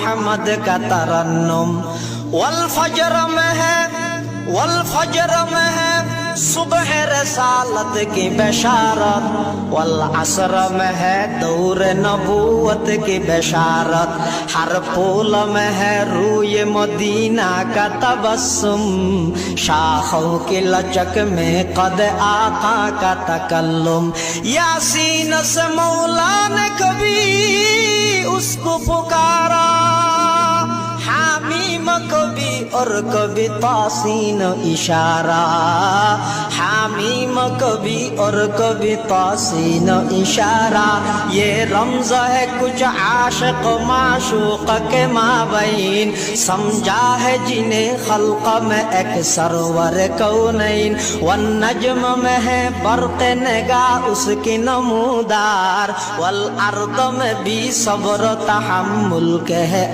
अहमद का तरन्नुम। वल फजर में है, वल फजर में है सुबह रसालत की बशारत, वल असर में है दौर नबूवत की बशारत। हर फूल में है रूए मदीना का तबस्सुम, शाखों की लचक में कद आका का तकल्लुम। यासीन से मौला ने कभी उसको पुकारा, हामीम कभी और कभी तासीन इशारा, हामीम कभी और कभी तासीन इशारा। ये रमज़ है कुछ आशिक माशूक के माबैन, समझा है जिन्हें खल्क में एक सरवर कौनैन। वन नज्म में है बर्क़ निगाह उसकी नमूदार, वल अर्द में भी सब्र तहम्मुल के है